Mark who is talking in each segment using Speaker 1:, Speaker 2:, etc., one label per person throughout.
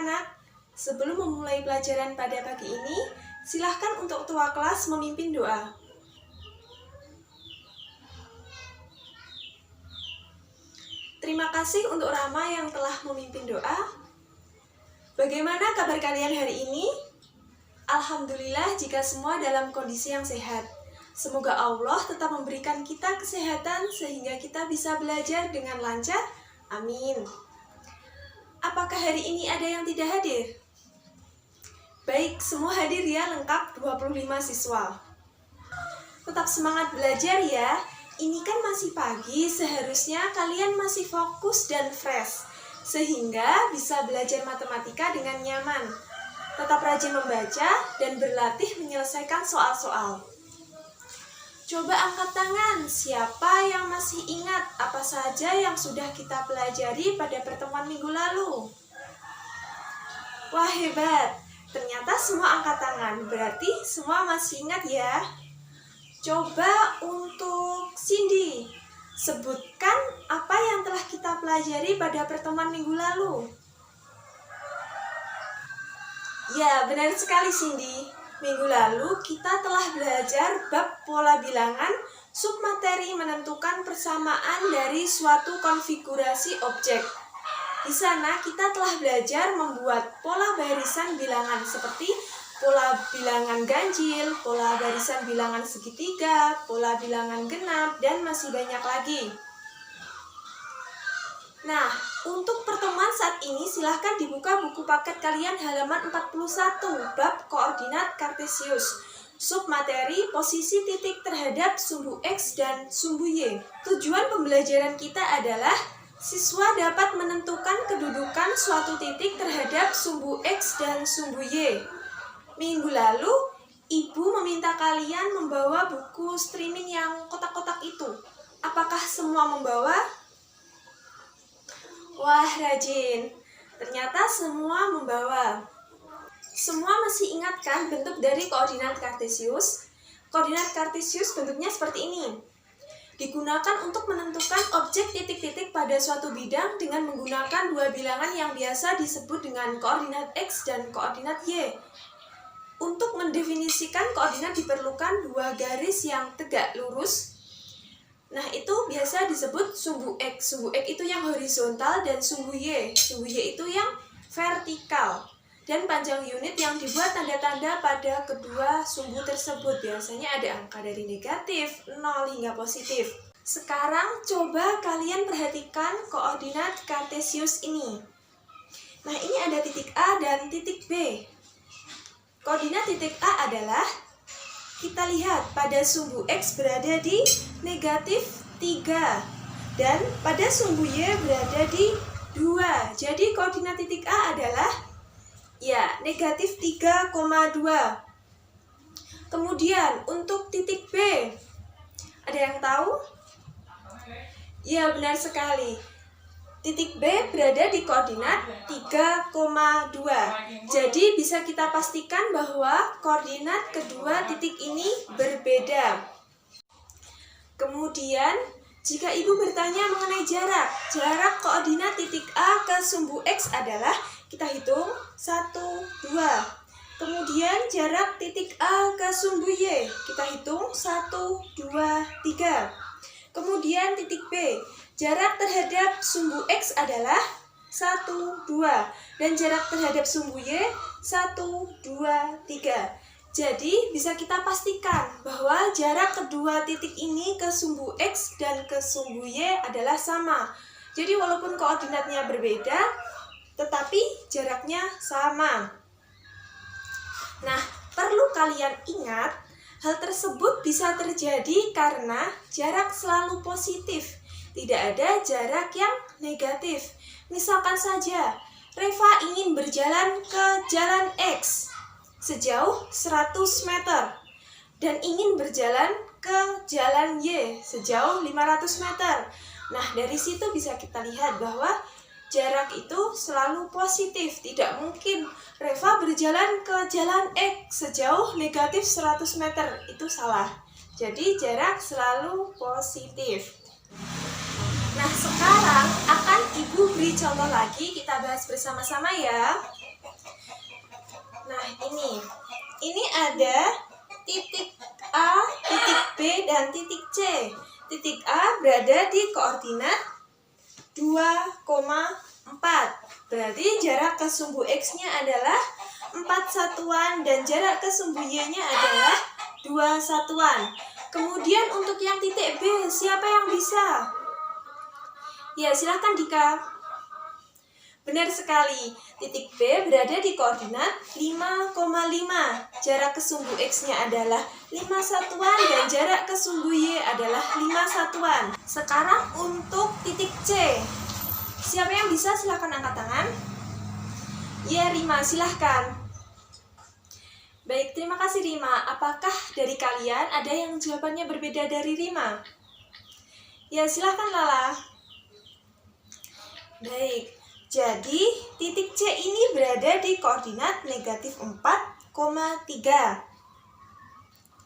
Speaker 1: anak-anak, sebelum memulai pelajaran pada pagi ini, silahkan untuk ketua kelas memimpin doa. Terima kasih untuk Rama yang telah memimpin doa. Bagaimana kabar kalian hari ini? Alhamdulillah jika semua dalam kondisi yang sehat. Semoga Allah tetap memberikan kita kesehatan sehingga kita bisa belajar dengan lancar. Amin. Apakah hari ini ada yang tidak hadir? Baik, semua hadir ya, lengkap 25 siswa. Tetap semangat belajar ya. Ini kan masih pagi, seharusnya kalian masih fokus dan fresh, sehingga bisa belajar matematika dengan nyaman. Tetap rajin membaca dan berlatih menyelesaikan soal-soal. Coba angkat tangan, siapa yang masih ingat apa saja yang sudah kita pelajari pada pertemuan minggu lalu? Wah, hebat! Ternyata semua angkat tangan, berarti semua masih ingat ya. Coba untuk Cindy, sebutkan apa yang telah kita pelajari pada pertemuan minggu lalu. Ya, benar sekali Cindy. Minggu lalu kita telah belajar bab pola bilangan, submateri menentukan persamaan dari suatu konfigurasi objek. Di sana kita telah belajar membuat pola barisan bilangan seperti pola bilangan ganjil, pola barisan bilangan segitiga, pola bilangan genap, dan masih banyak lagi. Nah, untuk pertemuan saat ini silahkan dibuka buku paket kalian halaman 41, bab koordinat kartesius. Submateri posisi titik terhadap sumbu X dan sumbu Y. Tujuan pembelajaran kita adalah siswa dapat menentukan kedudukan suatu titik terhadap sumbu X dan sumbu Y. Minggu lalu, Ibu meminta kalian membawa buku streaming yang kotak-kotak itu. Apakah semua membawa? Wah, rajin. Ternyata semua membawa. Semua masih ingat kan bentuk dari koordinat kartesius? Koordinat kartesius bentuknya seperti ini. Digunakan untuk menentukan objek titik-titik pada suatu bidang dengan menggunakan dua bilangan yang biasa disebut dengan koordinat X dan koordinat Y. Untuk mendefinisikan koordinat diperlukan dua garis yang tegak lurus. Nah, itu biasa disebut sumbu X. Sumbu X itu yang horizontal dan sumbu Y itu yang vertikal. Dan panjang unit yang dibuat tanda-tanda pada kedua sumbu tersebut. Biasanya ada angka dari negatif, 0 hingga positif. Sekarang coba kalian perhatikan koordinat kartesius ini. Nah, ini ada titik A dan titik B. Koordinat titik A adalah, kita lihat pada sumbu X berada di negatif 3 dan pada sumbu Y berada di 2. Jadi koordinat titik A adalah ya negatif 3,2. Kemudian untuk titik B, ada yang tahu? Ya, benar sekali. Titik B berada di koordinat 3,2. Jadi bisa kita pastikan bahwa koordinat kedua titik ini berbeda. Kemudian, jika Ibu bertanya mengenai jarak koordinat titik A ke sumbu X adalah, kita hitung 1, 2. Kemudian jarak titik A ke sumbu Y, kita hitung 1, 2, 3. Kemudian titik B, jarak terhadap sumbu X adalah 1, 2. Dan jarak terhadap sumbu Y 1, 2, 3. Jadi bisa kita pastikan bahwa jarak kedua titik ini ke sumbu X dan ke sumbu Y adalah sama. Jadi walaupun koordinatnya berbeda, tetapi jaraknya sama. Nah, perlu kalian ingat, hal tersebut bisa terjadi karena jarak selalu positif. Tidak ada jarak yang negatif. Misalkan saja, Reva ingin berjalan ke jalan X sejauh 100 meter dan ingin berjalan ke jalan Y sejauh 500 meter. Nah, dari situ bisa kita lihat bahwa jarak itu selalu positif. Tidak mungkin Reva berjalan ke jalan X sejauh negatif 100 meter. Itu salah. Jadi jarak selalu positif. Nah, sekarang akan Ibu beri contoh lagi, kita bahas bersama-sama ya. Nah, ini ada titik A, titik B, dan titik C. Titik A berada di koordinat 2,4. Berarti jarak ke sumbu X-nya adalah 4 satuan dan jarak ke sumbu Y-nya adalah 2 satuan. Kemudian untuk yang titik B, siapa yang bisa? Ya, silahkan Dika. Benar sekali, titik B berada di koordinat 5,5. Jarak ke sumbu X-nya adalah 5 satuan dan jarak ke sumbu Y adalah 5 satuan. Sekarang untuk titik C. Siapa yang bisa? Silahkan angkat tangan. Ya, Rima, silahkan. Baik, terima kasih Rima. Apakah dari kalian ada yang jawabannya berbeda dari Rima? Ya, silahkan Lala. Baik, jadi titik C ini berada di koordinat negatif 4,3.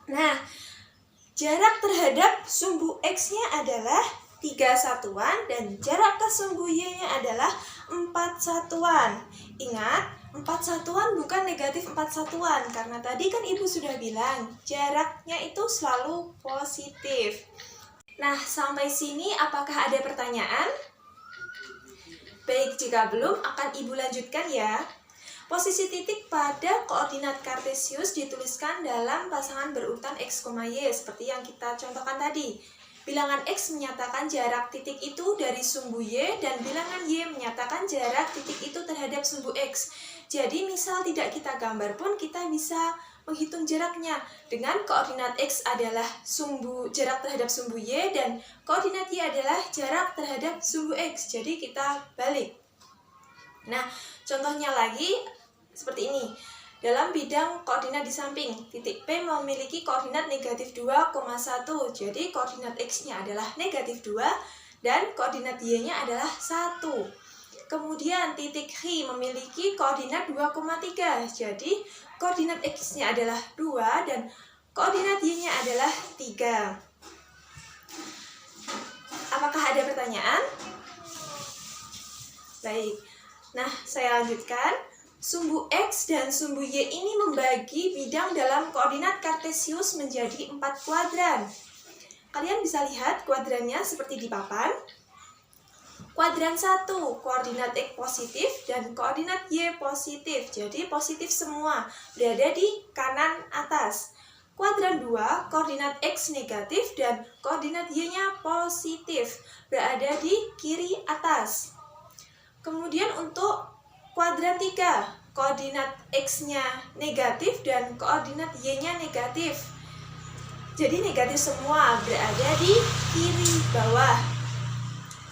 Speaker 1: Nah, jarak terhadap sumbu X-nya adalah 3 satuan dan jarak ke sumbu Y-nya adalah 4 satuan. Ingat, 4 satuan bukan negatif 4 satuan, karena tadi kan Ibu sudah bilang jaraknya itu selalu positif. Nah, sampai sini apakah ada pertanyaan? Baik, jika belum akan Ibu lanjutkan ya. Posisi titik pada koordinat kartesius dituliskan dalam pasangan berurutan X, Y seperti yang kita contohkan tadi. Bilangan X menyatakan jarak titik itu dari sumbu Y dan bilangan Y menyatakan jarak titik itu terhadap sumbu X. Jadi misal tidak kita gambar pun kita bisa menghitung jaraknya dengan koordinat X adalah jarak terhadap sumbu Y dan koordinat Y adalah jarak terhadap sumbu X. Jadi kita balik. Nah, contohnya lagi seperti ini. Dalam bidang koordinat di samping, titik P memiliki koordinat negatif 2,1. Jadi koordinat X-nya adalah negatif 2 dan koordinat Y-nya adalah 1. Kemudian titik H memiliki koordinat 2,3. Jadi koordinat X-nya adalah 2 dan koordinat Y-nya adalah 3. Apakah ada pertanyaan? Baik. Nah, saya lanjutkan. Sumbu X dan sumbu Y ini membagi bidang dalam koordinat kartesius menjadi 4 kuadran. Kalian bisa lihat kuadrannya seperti di papan. Kuadran 1, koordinat X positif dan koordinat Y positif. Jadi positif semua, berada di kanan atas. Kuadran 2, koordinat X negatif dan koordinat Y-nya positif, berada di kiri atas. Kemudian untuk kuadran 3, koordinat X-nya negatif dan koordinat Y-nya negatif. Jadi negatif semua, berada di kiri bawah.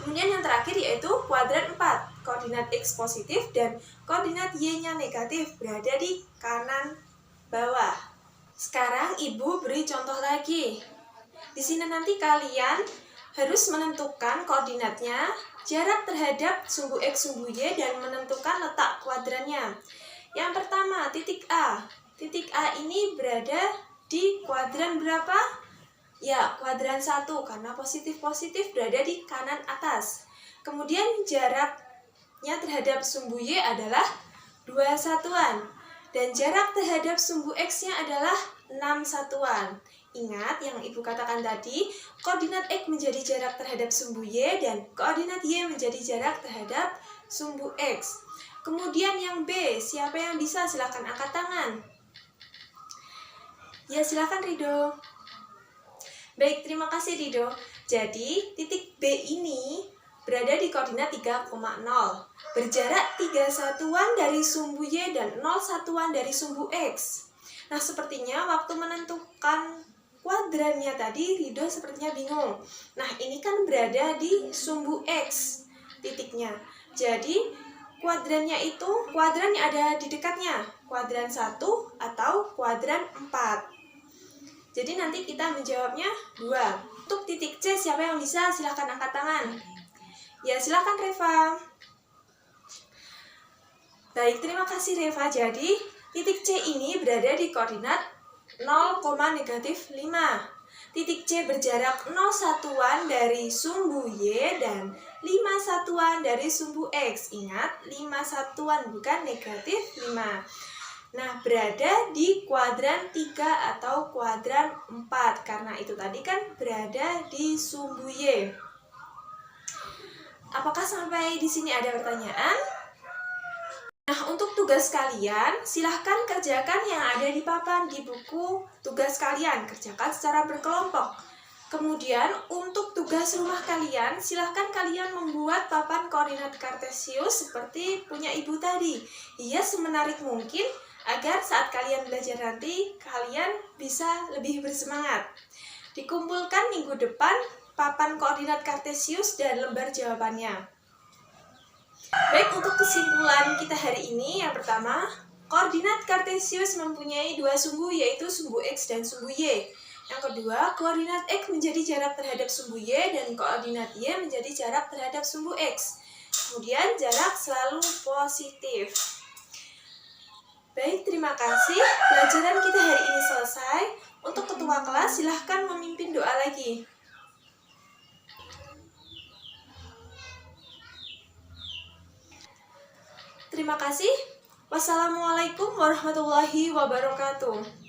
Speaker 1: Kemudian yang terakhir yaitu kuadran 4, koordinat X positif dan koordinat Y-nya negatif, berada di kanan bawah. Sekarang Ibu beri contoh lagi. Di sini nanti kalian harus menentukan koordinatnya, jarak terhadap sumbu X, sumbu Y, dan menentukan letak kuadrannya. Yang pertama, titik A. Titik A ini berada di kuadran berapa? Ya, kuadran 1, karena positif-positif berada di kanan atas. Kemudian jaraknya terhadap sumbu Y adalah 2 satuan. Dan jarak terhadap sumbu X-nya adalah 6 satuan. Ingat yang Ibu katakan tadi, koordinat X menjadi jarak terhadap sumbu Y dan koordinat Y menjadi jarak terhadap sumbu X. Kemudian yang B, siapa yang bisa? Silakan angkat tangan. Ya, silakan Rido. Baik, terima kasih Rido. Jadi, titik B ini berada di koordinat 3,0. Berjarak 3 satuan dari sumbu Y dan 0 satuan dari sumbu X. Nah, sepertinya waktu menentukan kuadrannya tadi, Rido sepertinya bingung. Nah, ini kan berada di sumbu X titiknya. Jadi, kuadrannya itu, kuadran yang ada di dekatnya. Kuadran 1 atau kuadran 4. Jadi, nanti kita menjawabnya 2. Untuk titik C, siapa yang bisa? Silahkan angkat tangan. Ya, silahkan Reva. Baik, terima kasih Reva. Jadi, titik C ini berada di koordinat 0,-5. Titik C berjarak 0 satuan dari sumbu Y dan 5 satuan dari sumbu X. Ingat, 5 satuan bukan negatif 5. Nah, berada di kuadran 3 atau kuadran 4. Karena itu tadi kan berada di sumbu Y. Apakah sampai di sini ada pertanyaan? Nah, untuk tugas kalian, silahkan kerjakan yang ada di papan di buku tugas kalian. Kerjakan secara berkelompok. Kemudian, untuk tugas rumah kalian, silahkan kalian membuat papan koordinat kartesius seperti punya ibu tadi. Ia semenarik mungkin agar saat kalian belajar nanti, kalian bisa lebih bersemangat. Dikumpulkan minggu depan papan koordinat kartesius dan lembar jawabannya. Baik, untuk kesimpulan kita hari ini, yang pertama, koordinat kartesius mempunyai dua sumbu, yaitu sumbu X dan sumbu Y. Yang kedua, koordinat X menjadi jarak terhadap sumbu Y dan koordinat Y menjadi jarak terhadap sumbu X. Kemudian, jarak selalu positif. Baik, terima kasih. Pelajaran kita hari ini selesai. Untuk ketua kelas, silahkan memimpin doa lagi. Terima kasih. Wassalamualaikum warahmatullahi wabarakatuh.